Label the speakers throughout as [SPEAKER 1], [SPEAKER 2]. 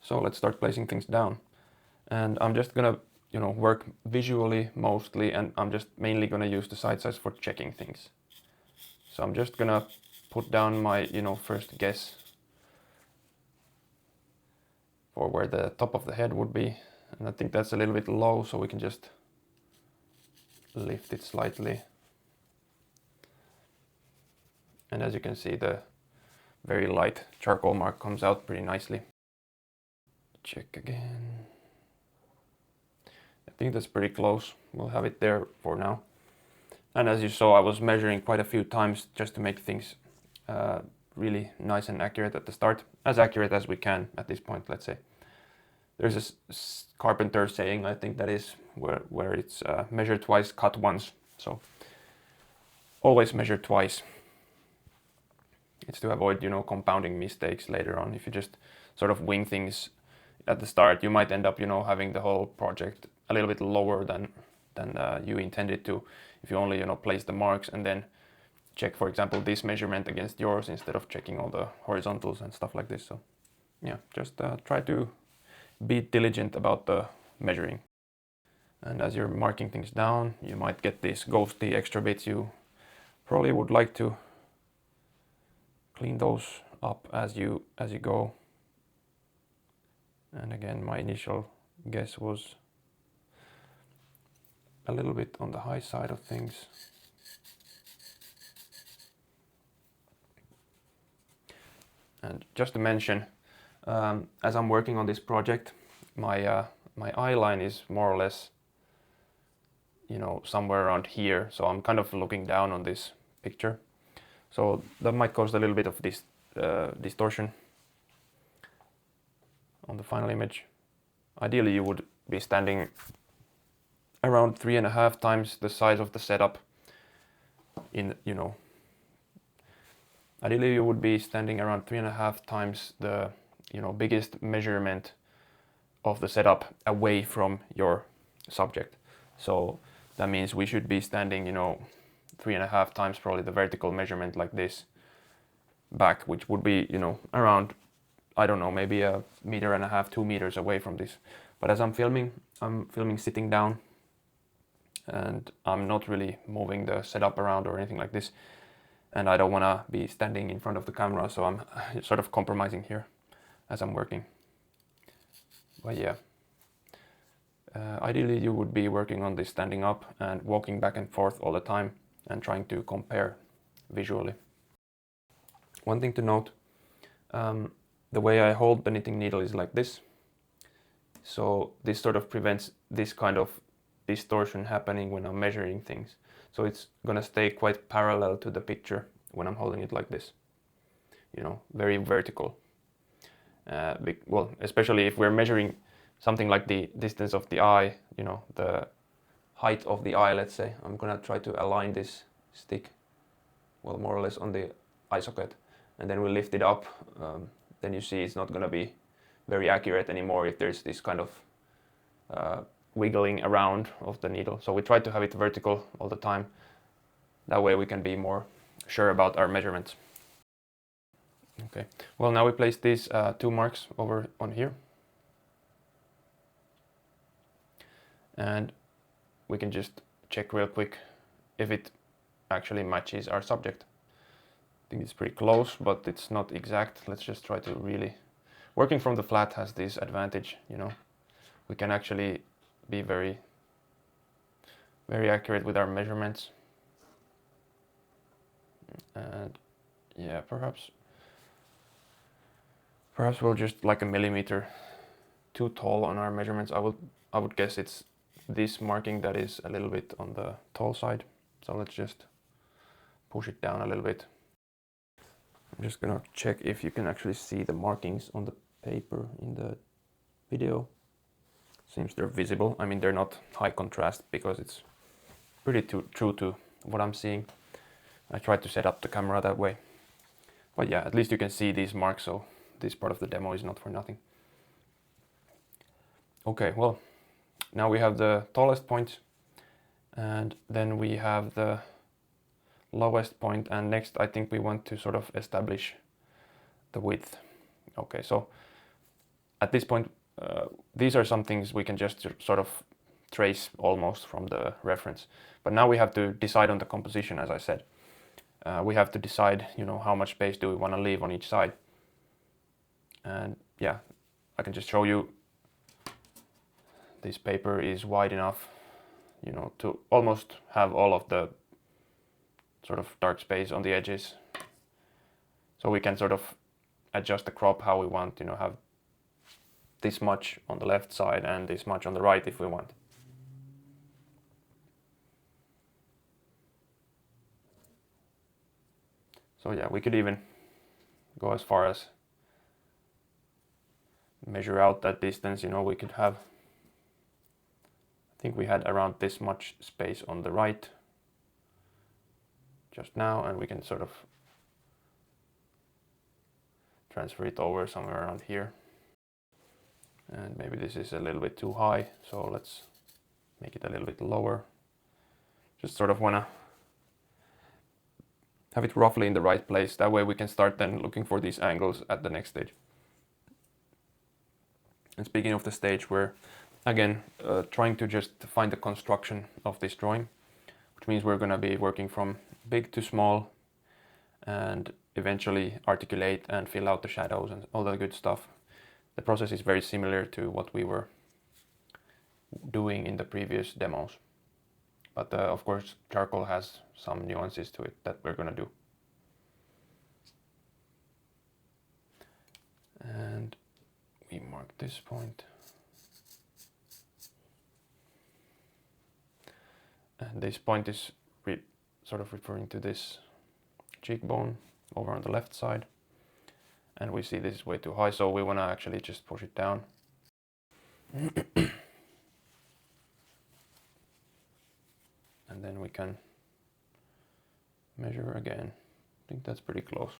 [SPEAKER 1] So let's start placing things down. And I'm just gonna, work visually mostly, and I'm just mainly gonna use the side size for checking things. So I'm just gonna put down my, first guess for where the top of the head would be. And I think that's a little bit low, so we can just lift it slightly. And as you can see, the very light charcoal mark comes out pretty nicely. Check again. I think that's pretty close. We'll have it there for now. And as you saw, I was measuring quite a few times just to make things really nice and accurate at the start. As accurate as we can at this point, let's say. There's a carpenter saying, I think that is, where it's measure twice, cut once. So always measure twice. It's to avoid, compounding mistakes later on. If you just sort of wing things at the start, you might end up, having the whole project a little bit lower than you intended to. If you only, place the marks and then check, for example, this measurement against yours instead of checking all the horizontals and stuff like this. So yeah, just try to be diligent about the measuring. And as you're marking things down, you might get these ghosty extra bits. You probably would like to clean those up as you go. And again, my initial guess was a little bit on the high side of things. And just to mention, as I'm working on this project, my eye line is more or less, somewhere around here. So I'm kind of looking down on this picture. So that might cause a little bit of this distortion on the final image. Ideally, you would be standing around 3.5 times the size of the setup. Ideally, you would be standing around 3.5 times the, biggest measurement of the setup away from your subject. So that means we should be standing, 3.5 times probably the vertical measurement like this back, which would be, around, I don't know, maybe 1.5 meters, 2 meters away from this. But as I'm filming sitting down, and I'm not really moving the setup around or anything like this. And I don't want to be standing in front of the camera, so I'm sort of compromising here as I'm working. But yeah, ideally you would be working on this standing up and walking back and forth all the time and trying to compare visually. One thing to note, the way I hold the knitting needle is like this. So this sort of prevents this kind of distortion happening when I'm measuring things. So it's gonna stay quite parallel to the picture when I'm holding it like this. Very vertical. Well, especially if we're measuring something like the distance of the eye, the height of the eye, let's say. I'm gonna try to align this stick, well, more or less on the eye socket, and then we lift it up. Then you see it's not gonna be very accurate anymore if there's this kind of wiggling around of the needle. So we try to have it vertical all the time. That way we can be more sure about our measurements. Okay, well, now we place these 2 marks over on here. And we can just check real quick if it actually matches our subject. I think it's pretty close, but it's not exact. Let's just try to really... Working from the flat has this advantage, we can actually be very, very accurate with our measurements. And yeah, perhaps we'll just like 1 millimeter too tall on our measurements. I would guess it's this marking that is a little bit on the tall side. So let's just push it down a little bit. I'm just gonna check if you can actually see the markings on the paper in the video. Seems they're visible. I mean, they're not high contrast because it's pretty true to what I'm seeing. I tried to set up the camera that way. But yeah, at least you can see these marks, so this part of the demo is not for nothing. Okay, well, now we have the tallest point, and then we have the lowest point, and next I think we want to sort of establish the width. Okay, so at this point, these are some things we can just sort of trace almost from the reference. But now we have to decide on the composition, as I said. We have to decide, how much space do we want to leave on each side. And yeah, I can just show you. This paper is wide enough, to almost have all of the sort of dark space on the edges. So we can sort of adjust the crop how we want, have this much on the left side and this much on the right if we want. So yeah, we could even go as far as measure out that distance, we could have, I think we had around this much space on the right just now, and we can sort of transfer it over somewhere around here. And maybe this is a little bit too high, so let's make it a little bit lower. Just sort of want to have it roughly in the right place. That way we can start then looking for these angles at the next stage. And speaking of the stage, we're again trying to just find the construction of this drawing, which means we're going to be working from big to small and eventually articulate and fill out the shadows and all that good stuff. The process is very similar to what we were doing in the previous demos. But of course, charcoal has some nuances to it that we're going to do. And we mark this point. And this point is sort of referring to this cheekbone over on the left side. And we see this is way too high, so we want to actually just push it down. And then we can measure again. I think that's pretty close.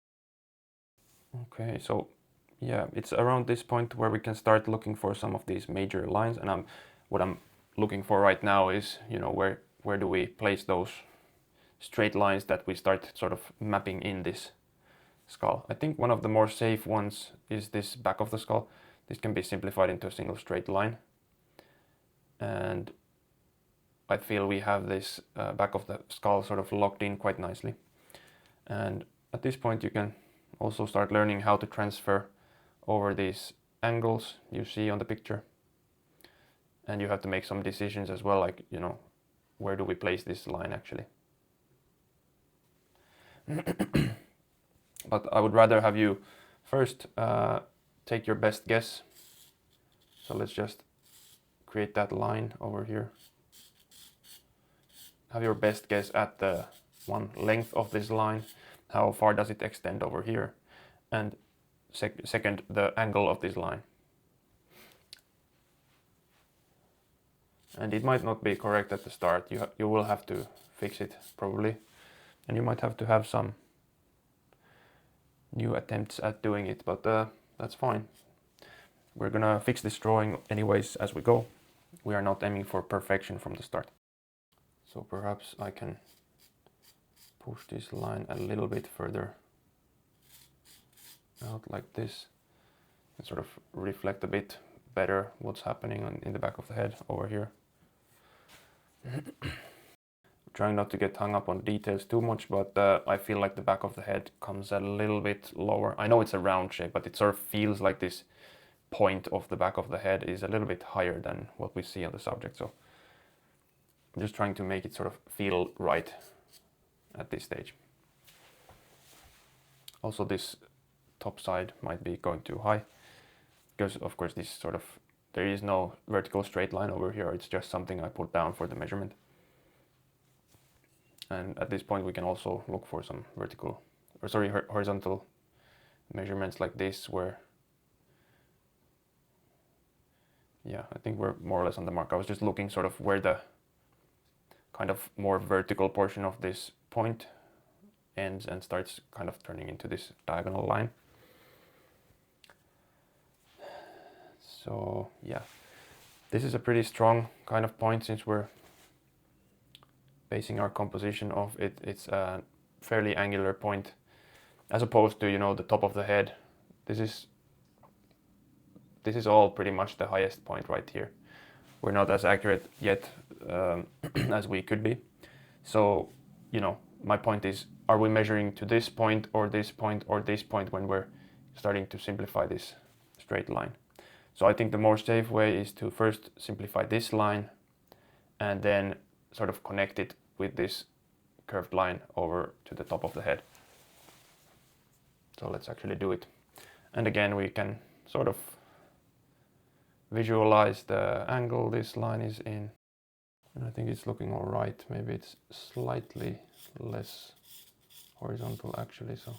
[SPEAKER 1] Okay, so yeah, it's around this point where we can start looking for some of these major lines. And what I'm looking for right now is, where do we place those straight lines that we start sort of mapping in this skull. I think one of the more safe ones is this back of the skull. This can be simplified into a single straight line. And I feel we have this back of the skull sort of locked in quite nicely. And at this point you can also start learning how to transfer over these angles you see on the picture. And you have to make some decisions as well, like, where do we place this line actually? But I would rather have you first take your best guess. So let's just create that line over here. Have your best guess at the one length of this line. How far does it extend over here? And second, the angle of this line. And it might not be correct at the start. You will have to fix it probably. And you might have to have some new attempts at doing it, but that's fine. We're gonna fix this drawing anyways as we go. We are not aiming for perfection from the start. So perhaps I can push this line a little bit further out like this and sort of reflect a bit better what's happening in the back of the head over here. Trying not to get hung up on details too much, but I feel like the back of the head comes a little bit lower. I know it's a round shape, but it sort of feels like this point of the back of the head is a little bit higher than what we see on the subject. So I'm just trying to make it sort of feel right at this stage. Also, this top side might be going too high because of course this sort of, there is no vertical straight line over here. It's just something I put down for the measurement. And at this point we can also look for some horizontal measurements like this, where, yeah, I think we're more or less on the mark. I was just looking sort of where the kind of more vertical portion of this point ends and starts kind of turning into this diagonal line. So yeah, this is a pretty strong kind of point since we're basing our composition of it. It's a fairly angular point as opposed to, the top of the head. This this is all pretty much the highest point right here. We're not as accurate yet as we could be. So, you know, my point is, are we measuring to this point or this point or this point when we're starting to simplify this straight line? So I think the more safe way is to first simplify this line and then sort of connect it with this curved line over to the top of the head. So let's actually do it. And again, we can sort of visualize the angle this line is in. And I think it's looking all right. Maybe it's slightly less horizontal actually. So,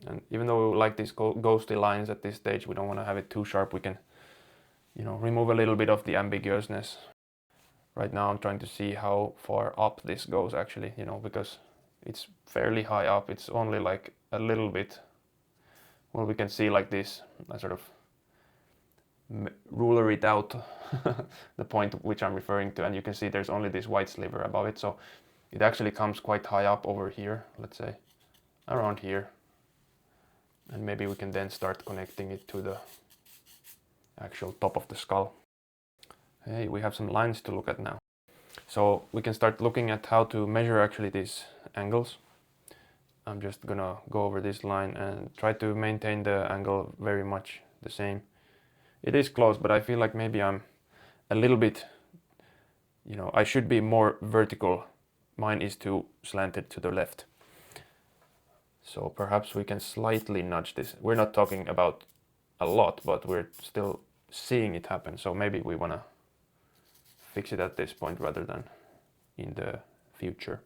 [SPEAKER 1] and even though we like these ghosty lines at this stage, we don't want to have it too sharp. We can, you know, remove a little bit of the ambiguousness. Right now I'm trying to see how far up this goes actually, you know, because it's fairly high up. It's only like a little bit. Well, we can see like this. I sort of ruler it out, the point which I'm referring to, and you can see there's only this white sliver above it. So it actually comes quite high up over here, let's say around here. And maybe we can then start connecting it to the actual top of the skull. Hey, we have some lines to look at now. So we can start looking at how to measure actually these angles. I'm just gonna go over this line and try to maintain the angle very much the same. It is close, but I feel like maybe I'm a little bit, you know, I should be more vertical. Mine is too slanted to the left. So perhaps we can slightly nudge this. We're not talking about a lot, but we're still seeing it happen. So maybe we wanna fix it at this point rather than in the future.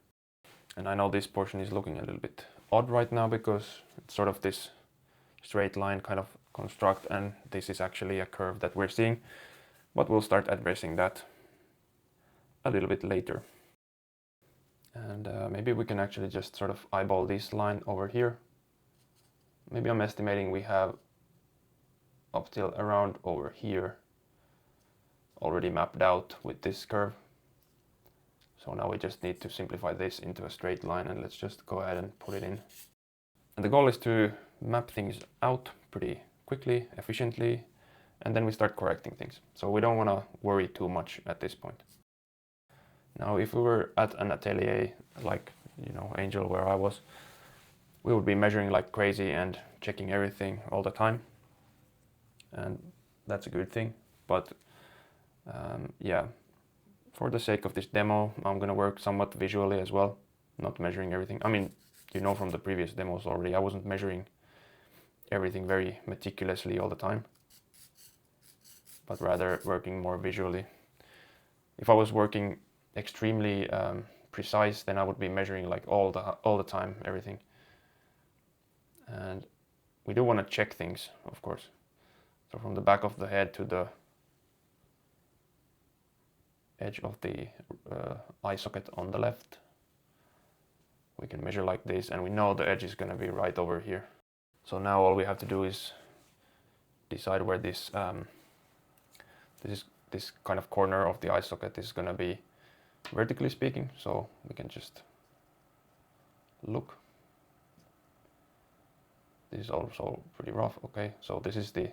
[SPEAKER 1] And I know this portion is looking a little bit odd right now because it's sort of this straight line kind of construct, and this is actually a curve that we're seeing, but we'll start addressing that a little bit later. And maybe we can actually just sort of eyeball this line over here. Maybe I'm estimating we have up till around over here already mapped out with this curve. So now we just need to simplify this into a straight line, and let's just go ahead and put it in. And the goal is to map things out pretty quickly, efficiently, and then we start correcting things. So we don't want to worry too much at this point. Now, if we were at an atelier, like, you know, Angel, where I was, we would be measuring like crazy and checking everything all the time. And that's a good thing. But yeah, for the sake of this demo, I'm gonna work somewhat visually as well, not measuring everything. I mean, you know from the previous demos already, I wasn't measuring everything very meticulously all the time, but rather working more visually. If I was working extremely precise, then I would be measuring like all the time, everything. And we do want to check things, of course. So from the back of the head to the edge of the eye socket on the left, we can measure like this, and we know the edge is going to be right over here. So now all we have to do is decide where this this kind of corner of the eye socket is going to be, vertically speaking. So we can just look. This is also pretty rough. Okay, so this is the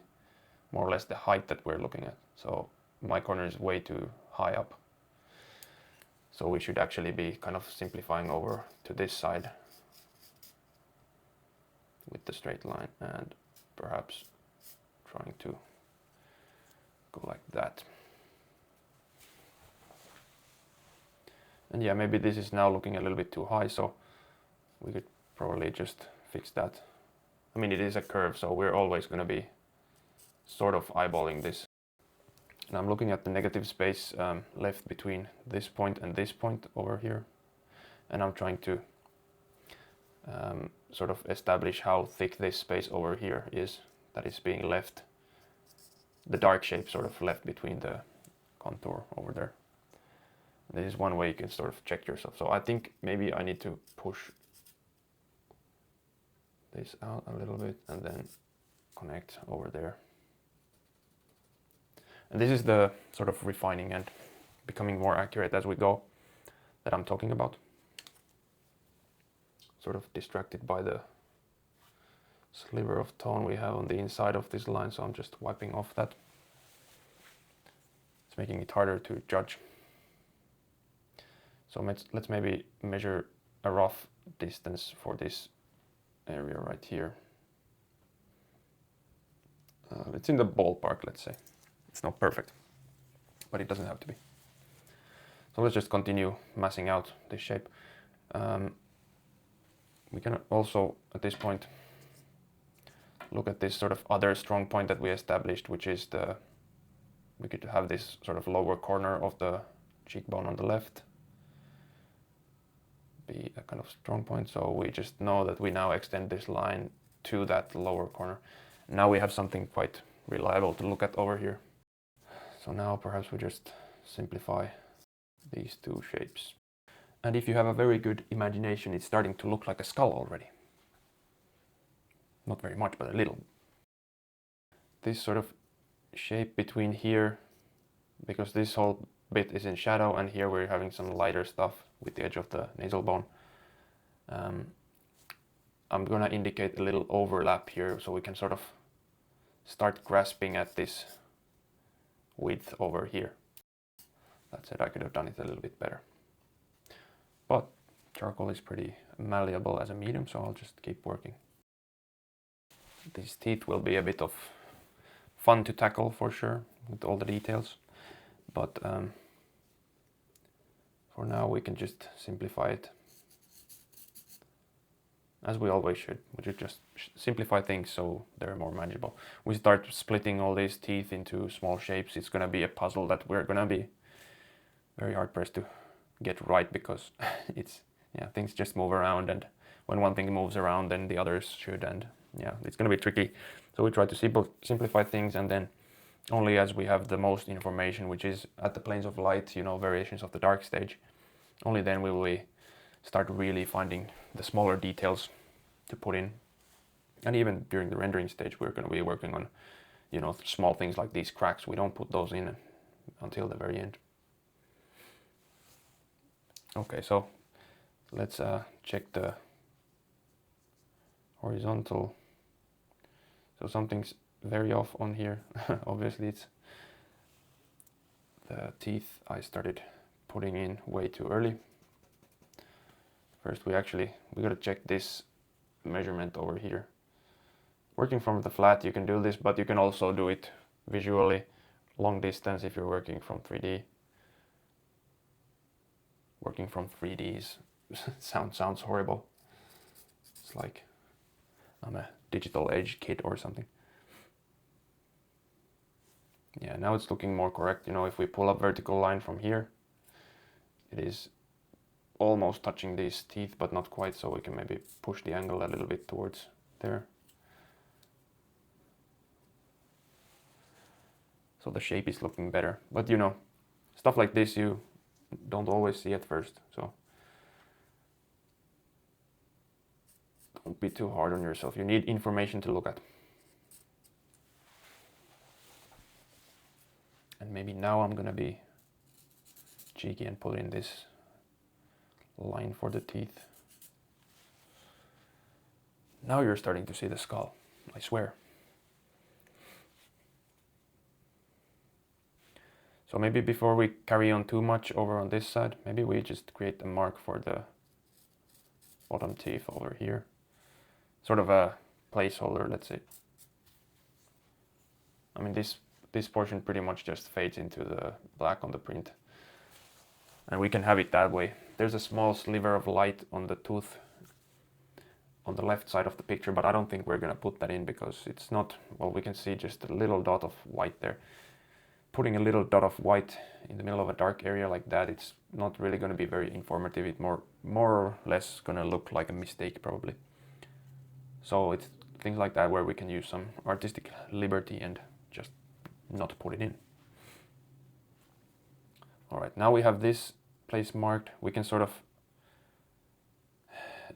[SPEAKER 1] more or less the height that we're looking at. So my corner is way too high up. So we should actually be kind of simplifying over to this side with the straight line, and perhaps trying to go like that. And yeah, maybe this is now looking a little bit too high, so we could probably just fix that. I mean, it is a curve, so we're always going to be sort of eyeballing this. And I'm looking at the negative space left between this point and this point over here, and I'm trying to sort of establish how thick this space over here is that is being left, the dark shape sort of left between the contour over there. This is one way you can sort of check yourself. So I think maybe I need to push this out a little bit and then connect over there. And this is the sort of refining and becoming more accurate as we go that I'm talking about. Sort of distracted by the sliver of tone we have on the inside of this line, so I'm just wiping off that. It's making it harder to judge. So let's maybe measure a rough distance for this area right here. It's in the ballpark, let's say. It's not perfect, but it doesn't have to be. So let's just continue massing out this shape. We can also, at this point, look at this sort of other strong point that we established, which is we could have this sort of lower corner of the cheekbone on the left be a kind of strong point. So we just know that we now extend this line to that lower corner. Now we have something quite reliable to look at over here. So now perhaps we just simplify these two shapes. And if you have a very good imagination, it's starting to look like a skull already. Not very much, but a little. This sort of shape between here, because this whole bit is in shadow, and here we're having some lighter stuff with the edge of the nasal bone. I'm gonna indicate a little overlap here so we can sort of start grasping at this width over here. That said, I could have done it a little bit better. But charcoal is pretty malleable as a medium, so I'll just keep working. These teeth will be a bit of fun to tackle for sure, with all the details. But for now we can just simplify it. As we always should. We should just simplify things so they're more manageable. We start splitting all these teeth into small shapes. It's gonna be a puzzle that we're gonna be very hard pressed to get right, because things just move around, and when one thing moves around then the others should, and it's gonna be tricky. So we try to simplify things, and then only as we have the most information, which is at the planes of light, variations of the dark stage, only then will we start really finding the smaller details to put in. And even during the rendering stage, we're going to be working on, small things like these cracks. We don't put those in until the very end. Okay, so let's check the horizontal. So something's very off on here. Obviously, it's the teeth I started putting in way too early. First, we gotta check this measurement over here. Working from the flat, you can do this, but you can also do it visually, long distance if you're working from 3D. Working from 3Ds sounds horrible. It's like I'm a digital age kid or something. Yeah, now it's looking more correct. If we pull up vertical line from here, it is almost touching these teeth, but not quite, so we can maybe push the angle a little bit towards there. So the shape is looking better. But stuff like this you don't always see at first, so don't be too hard on yourself. You need information to look at. And maybe now I'm gonna be cheeky and put in this line for the teeth. Now you're starting to see the skull, I swear. So maybe before we carry on too much over on this side, maybe we just create a mark for the bottom teeth over here. Sort of a placeholder, let's say. I mean, this portion pretty much just fades into the black on the print. And we can have it that way. There's a small sliver of light on the tooth on the left side of the picture, but I don't think we're gonna put that in because it's not, well, we can see just a little dot of white there. Putting a little dot of white in the middle of a dark area like that, it's not really gonna be very informative. It's more or less gonna look like a mistake probably. So it's things like that where we can use some artistic liberty and just not put it in. All right, now we have this place marked. We can sort of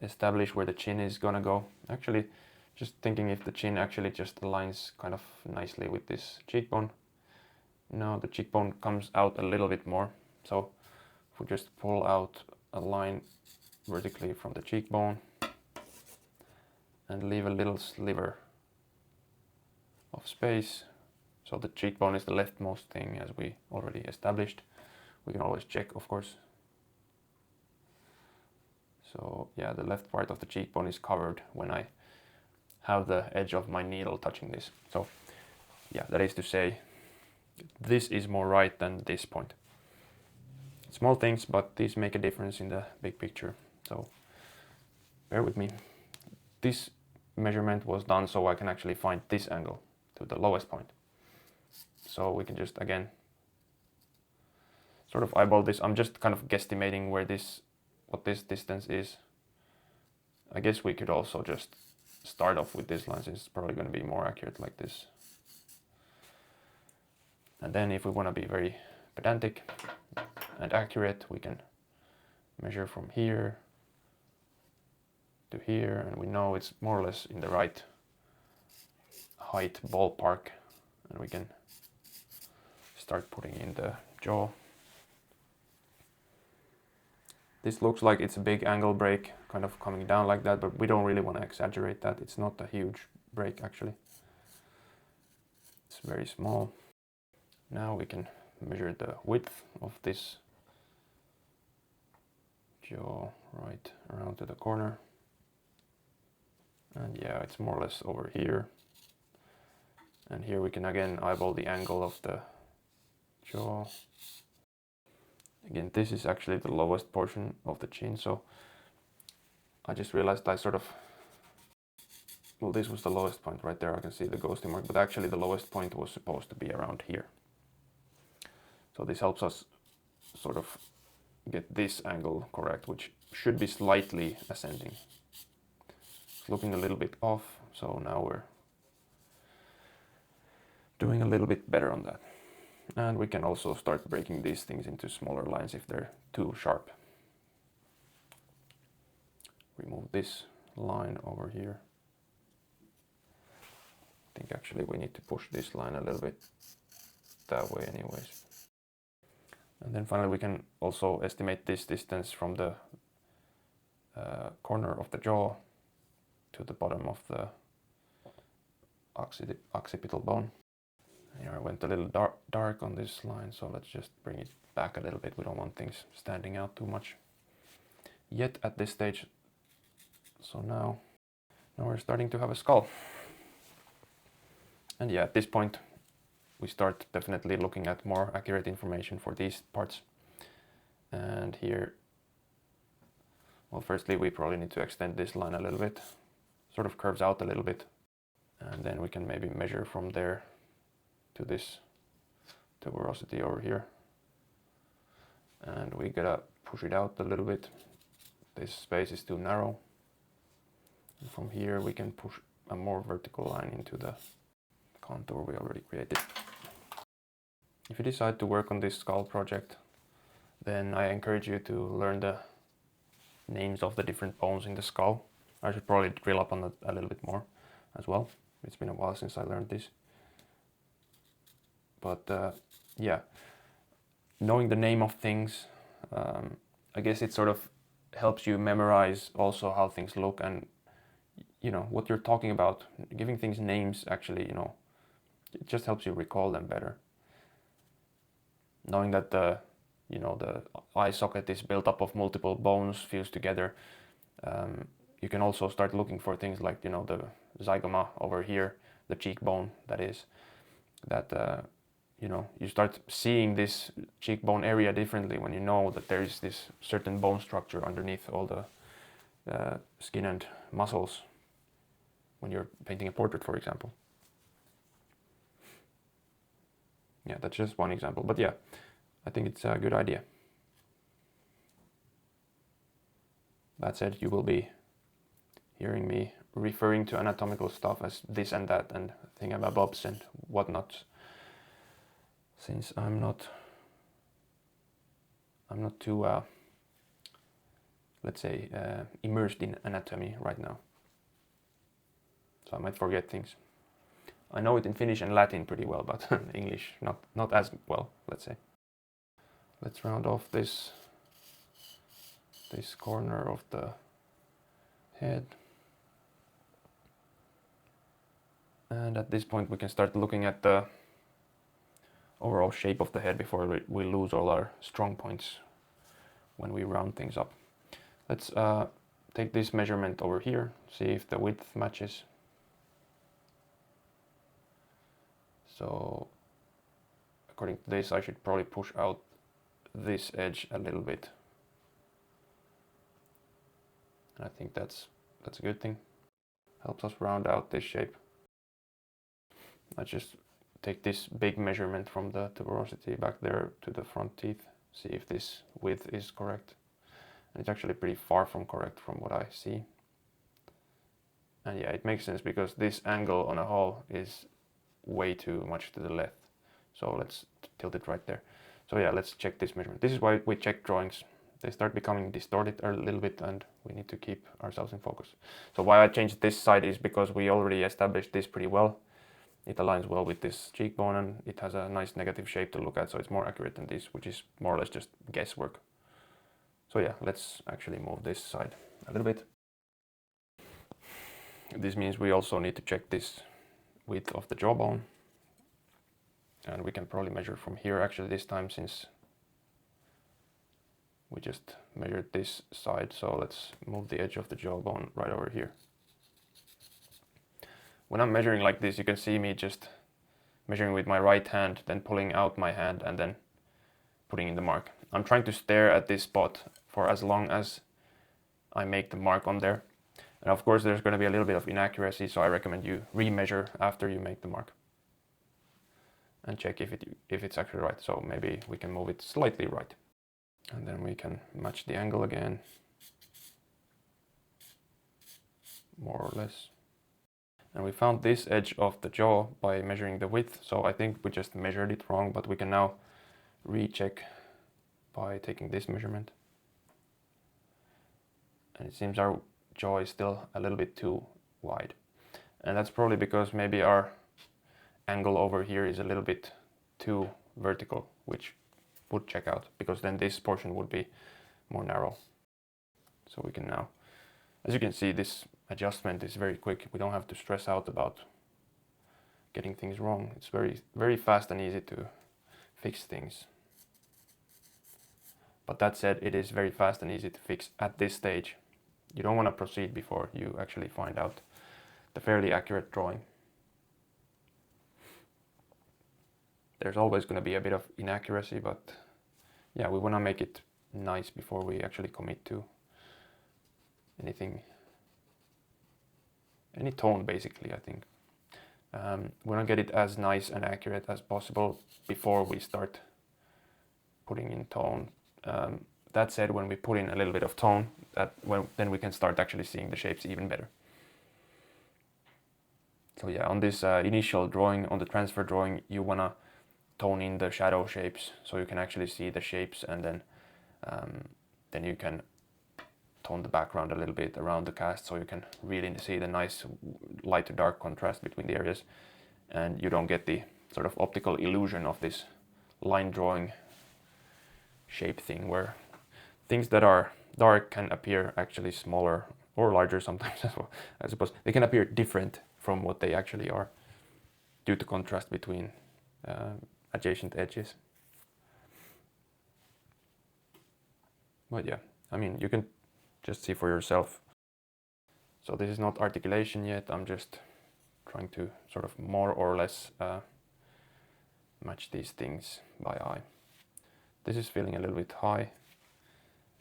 [SPEAKER 1] establish where the chin is gonna go. Actually, just thinking if the chin actually just aligns kind of nicely with this cheekbone. No, the cheekbone comes out a little bit more. So if we just pull out a line vertically from the cheekbone and leave a little sliver of space. So the cheekbone is the leftmost thing, as we already established. We can always check, of course. So yeah, the left part of the cheekbone is covered when I have the edge of my needle touching this. So yeah, that is to say, this is more right than this point. Small things, but these make a difference in the big picture. So bear with me. This measurement was done so I can actually find this angle to the lowest point. So we can just again sort of eyeball this. I'm just kind of guesstimating where this, what this distance is. I guess we could also just start off with this line, since it's probably going to be more accurate like this. And then if we want to be very pedantic and accurate, we can measure from here to here, and we know it's more or less in the right height ballpark, and we can start putting in the jaw. This looks like it's a big angle break kind of coming down like that, but we don't really want to exaggerate that. It's not a huge break actually. It's very small. Now we can measure the width of this jaw right around to the corner. And yeah, it's more or less over here. And here we can again eyeball the angle of the jaw. Again, this is actually the lowest portion of the chin, so I just realized I sort of, well, this was the lowest point right there. I can see the ghosting mark, but actually the lowest point was supposed to be around here. So this helps us sort of get this angle correct, which should be slightly ascending. It's looking a little bit off, so now we're doing a little bit better on that. And we can also start breaking these things into smaller lines if they're too sharp. Remove this line over here. I think actually we need to push this line a little bit that way anyways. And then finally we can also estimate this distance from the corner of the jaw to the bottom of the occipital bone. Here I went a little dark on this line, so let's just bring it back a little bit. We don't want things standing out too much yet at this stage. So now we're starting to have a skull. And yeah, at this point we start definitely looking at more accurate information for these parts. And here, well, firstly we probably need to extend this line a little bit. Sort of curves out a little bit. And then we can maybe measure from there to this tuberosity over here. And we gotta push it out a little bit. This space is too narrow. And from here we can push a more vertical line into the contour we already created. If you decide to work on this skull project, then I encourage you to learn the names of the different bones in the skull. I should probably drill up on that a little bit more as well. It's been a while since I learned this. But yeah, knowing the name of things, I guess it sort of helps you memorize also how things look and, you know, what you're talking about. Giving things names actually, you know, it just helps you recall them better. Knowing that the eye socket is built up of multiple bones fused together, you can also start looking for things like, you know, the zygoma over here, the cheekbone that is, that you know, you start seeing this cheekbone area differently when you know that there is this certain bone structure underneath all the skin and muscles when you're painting a portrait, for example. Yeah, that's just one example, but yeah, I think it's a good idea. That said, you will be hearing me referring to anatomical stuff as this and that and thingamabobs and whatnot, since I'm not too, let's say, immersed in anatomy right now. So I might forget things. I know it in Finnish and Latin pretty well, but English not as well, let's say. Let's round off this corner of the head. And at this point we can start looking at the overall shape of the head before we lose all our strong points when we round things up. Let's take this measurement over here, see if the width matches. So according to this, I should probably push out this edge a little bit. And I think that's a good thing. Helps us round out this shape. I just take this big measurement from the tuberosity back there to the front teeth, see if this width is correct. And it's actually pretty far from correct from what I see. And yeah, it makes sense because this angle on a hole is way too much to the left. So let's tilt it right there. So yeah, let's check this measurement. This is why we check drawings. They start becoming distorted a little bit and we need to keep ourselves in focus. So why I changed this side is because we already established this pretty well. It aligns well with this cheekbone and it has a nice negative shape to look at, so it's more accurate than this, which is more or less just guesswork. So yeah, let's actually move this side a little bit. This means we also need to check this width of the jawbone. And we can probably measure from here actually this time, since we just measured this side. So let's move the edge of the jawbone right over here. When I'm measuring like this, you can see me just measuring with my right hand, then pulling out my hand and then putting in the mark. I'm trying to stare at this spot for as long as I make the mark on there. And of course there's going to be a little bit of inaccuracy, so I recommend you remeasure after you make the mark and check if it's actually right. So maybe we can move it slightly right. And then we can match the angle again, more or less. And we found this edge of the jaw by measuring the width, so I think we just measured it wrong, but we can now recheck by taking this measurement. And it seems our jaw is still a little bit too wide. And that's probably because maybe our angle over here is a little bit too vertical, which would check out, because then this portion would be more narrow. So we can now, as you can see, this adjustment is very quick. We don't have to stress out about getting things wrong. It's very fast and easy to fix things. But that said, it is very fast and easy to fix at this stage. You don't want to proceed before you actually find out the fairly accurate drawing. There's always going to be a bit of inaccuracy, but yeah, we want to make it nice before we actually commit to anything, any tone basically, I think. We want to get it as nice and accurate as possible before we start putting in tone. That said, when we put in a little bit of tone, then we can start actually seeing the shapes even better. So yeah, on this initial drawing, on the transfer drawing, you want to tone in the shadow shapes so you can actually see the shapes, and then you can tone the background a little bit around the cast so you can really see the nice light to dark contrast between the areas, and you don't get the sort of optical illusion of this line drawing shape thing where things that are dark can appear actually smaller or larger sometimes as well. I suppose they can appear different from what they actually are due to contrast between adjacent edges. But yeah, I mean, you can just see for yourself. So this is not articulation yet, I'm just trying to sort of more or less match these things by eye. This is feeling a little bit high,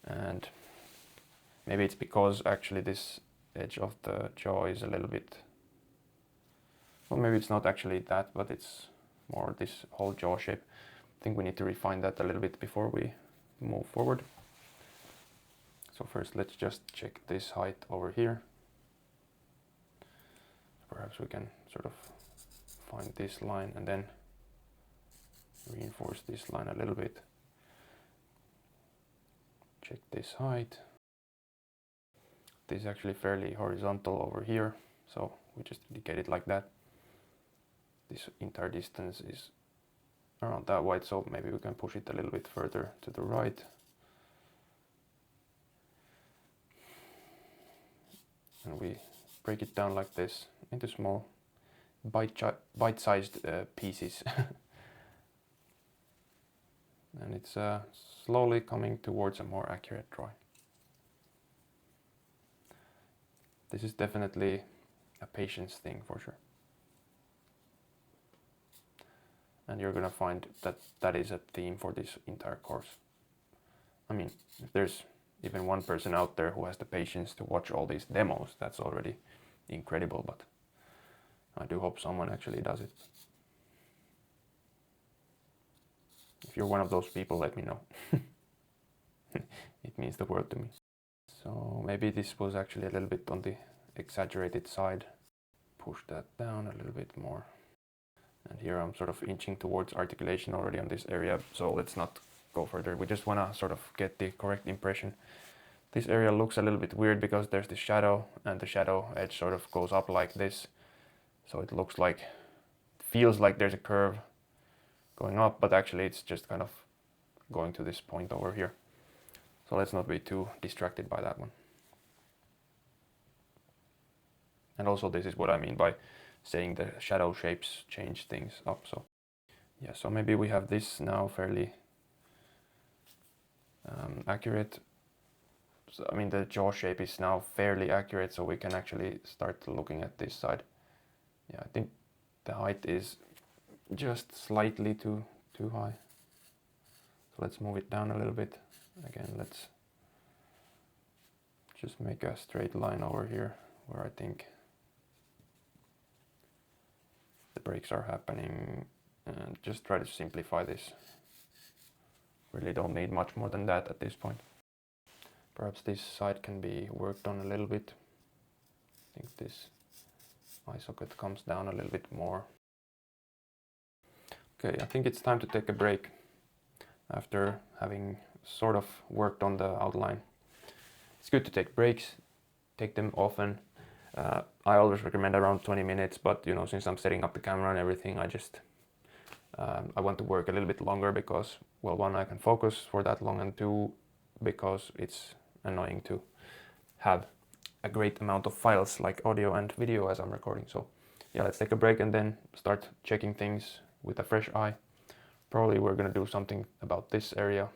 [SPEAKER 1] and maybe it's because actually this edge of the jaw is a little bit, well, maybe it's not actually that, but it's more this whole jaw shape. I think we need to refine that a little bit before we move forward. So first let's just check this height over here. Perhaps we can sort of find this line and then reinforce this line a little bit. Check this height. This is actually fairly horizontal over here, so we just indicate it like that. This entire distance is around that wide, so maybe we can push it a little bit further to the right. And we break it down like this into small bite-sized pieces. And it's slowly coming towards a more accurate drawing. This is definitely a patience thing for sure. And you're gonna find that that is a theme for this entire course. I mean, if there's even one person out there who has the patience to watch all these demos, that's already incredible, but I do hope someone actually does it. If you're one of those people, let me know. It means the world to me. So maybe this was actually a little bit on the exaggerated side. Push that down a little bit more. And here I'm sort of inching towards articulation already on this area, so let's not go further. We just want to sort of get the correct impression. This area looks a little bit weird because there's this shadow, and the shadow edge sort of goes up like this. So it looks like, feels like there's a curve going up, but actually it's just kind of going to this point over here. So let's not be too distracted by that one. And also this is what I mean by saying the shadow shapes change things up. So yeah, so maybe we have this now fairly accurate. So, I mean, the jaw shape is now fairly accurate, so we can actually start looking at this side. Yeah, I think the height is just slightly too high. So let's move it down a little bit. Again, let's just make a straight line over here where I think the breaks are happening, and just try to simplify this. Really don't need much more than that at this point. Perhaps this side can be worked on a little bit. I think this eye socket comes down a little bit more. Okay, I think it's time to take a break after having sort of worked on the outline. It's good to take breaks, take them often. I always recommend around 20 minutes, but you know, since I'm setting up the camera and everything, I want to work a little bit longer because, well, one, I can focus for that long, and two, because it's annoying to have a great amount of files like audio and video as I'm recording. So yeah, let's take a break and then start checking things with a fresh eye. Probably we're gonna do something about this area.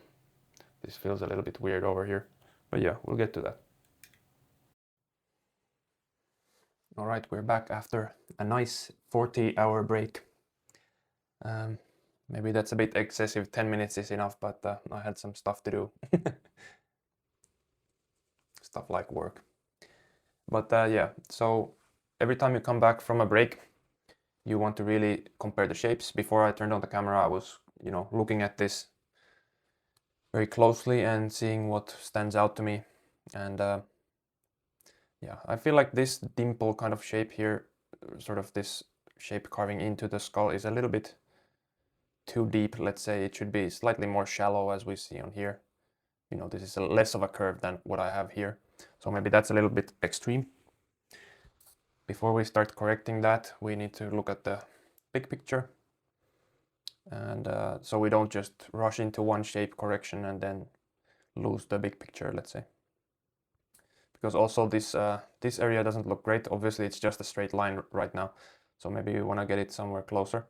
[SPEAKER 1] This feels a little bit weird over here, but yeah, we'll get to that. All right, we're back after a nice 40-hour break. Maybe that's a bit excessive, 10 minutes is enough, but I had some stuff to do. Stuff like work. But yeah, so every time you come back from a break, you want to really compare the shapes. Before I turned on the camera, I was, you know, looking at this very closely and seeing what stands out to me. And yeah, I feel like this dimple kind of shape here, sort of this shape carving into the skull, is a little bit too deep. Let's say it should be slightly more shallow, as we see on here. You know, this is less of a curve than what I have here. So maybe that's a little bit extreme. Before we start correcting that, we need to look at the big picture. And so we don't just rush into one shape correction and then lose the big picture, let's say. Because also this area doesn't look great. Obviously, it's just a straight line right now. So maybe we want to get it somewhere closer.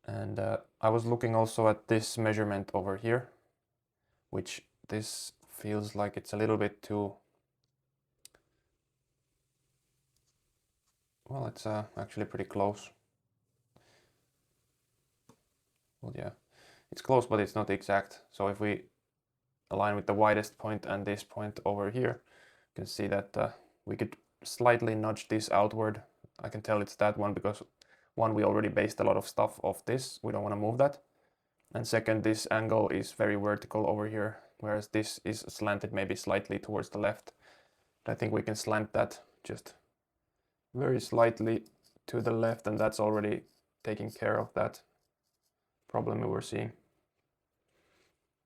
[SPEAKER 1] And I was looking also at this measurement over here, which this feels like it's a little bit too, well, it's actually pretty close. Well, yeah, it's close, but it's not exact. So if we align with the widest point and this point over here, you can see that we could slightly nudge this outward. I can tell it's that one because, one, we already based a lot of stuff off this. We don't want to move that. And second, this angle is very vertical over here, whereas this is slanted maybe slightly towards the left. I think we can slant that just very slightly to the left, and that's already taking care of that problem we were seeing.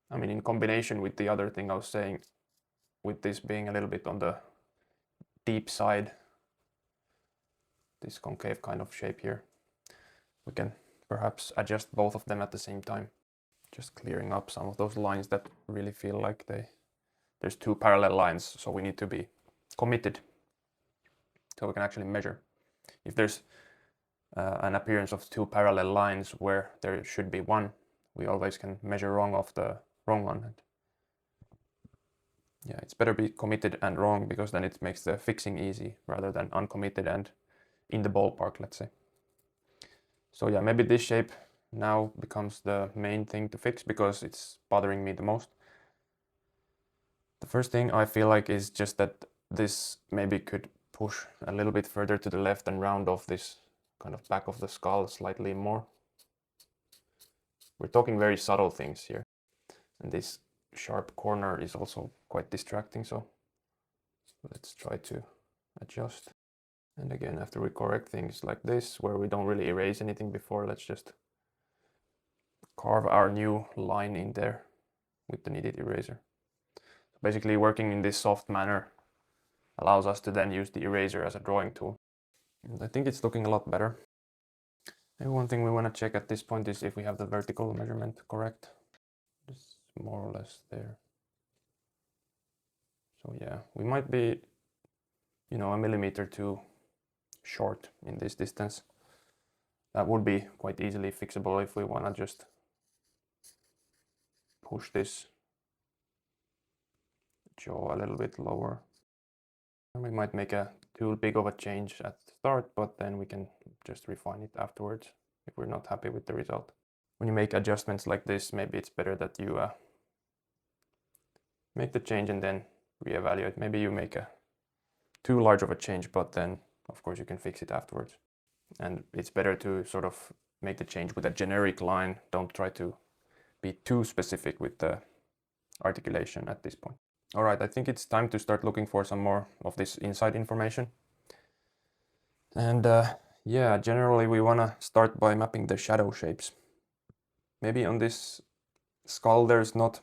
[SPEAKER 1] I mean, in combination with the other thing I was saying, with this being a little bit on the deep side, this concave kind of shape here, we can perhaps adjust both of them at the same time. Just clearing up some of those lines that really feel like there's two parallel lines, so we need to be committed so we can actually measure. If there's an appearance of two parallel lines where there should be one. We always can measure wrong of the wrong one. And yeah, it's better be committed and wrong, because then it makes the fixing easy rather than uncommitted and in the ballpark, let's say. So yeah, maybe this shape now becomes the main thing to fix because it's bothering me the most. The first thing I feel like is just that this maybe could push a little bit further to the left and round off this kind of back of the skull slightly more. We're talking very subtle things here. And this sharp corner is also quite distracting, so let's try to adjust. And again, after we correct things like this, where we don't really erase anything before, let's just carve our new line in there with the kneaded eraser. So basically, working in this soft manner allows us to then use the eraser as a drawing tool. And I think it's looking a lot better. And one thing we want to check at this point is if we have the vertical measurement correct. It's more or less there. So yeah, we might be, a millimeter too short in this distance. That would be quite easily fixable if we want to just push this jaw a little bit lower. And we might make a too big of a change at the start, but then we can just refine it afterwards if we're not happy with the result. When you make adjustments like this, maybe it's better that you make the change and then reevaluate. Maybe you make a too large of a change, but then of course you can fix it afterwards. And it's better to sort of make the change with a generic line. Don't try to be too specific with the articulation at this point. All right, I think it's time to start looking for some more of this inside information. And yeah, generally we want to start by mapping the shadow shapes. Maybe on this skull there's not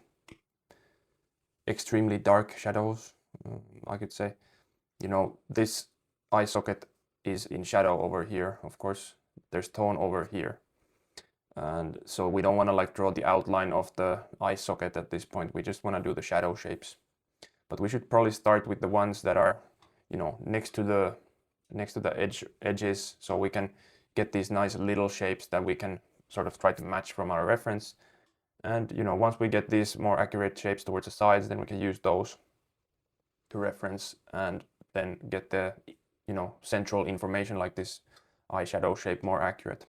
[SPEAKER 1] extremely dark shadows, I could say. This eye socket is in shadow over here. Of course, there's tone over here. And so we don't want to like draw the outline of the eye socket at this point. We just want to do the shadow shapes. But we should probably start with the ones that are, next to the edges, so we can get these nice little shapes that we can sort of try to match from our reference. And once we get these more accurate shapes towards the sides, then we can use those to reference and then get the central information like this eye shadow shape more accurate.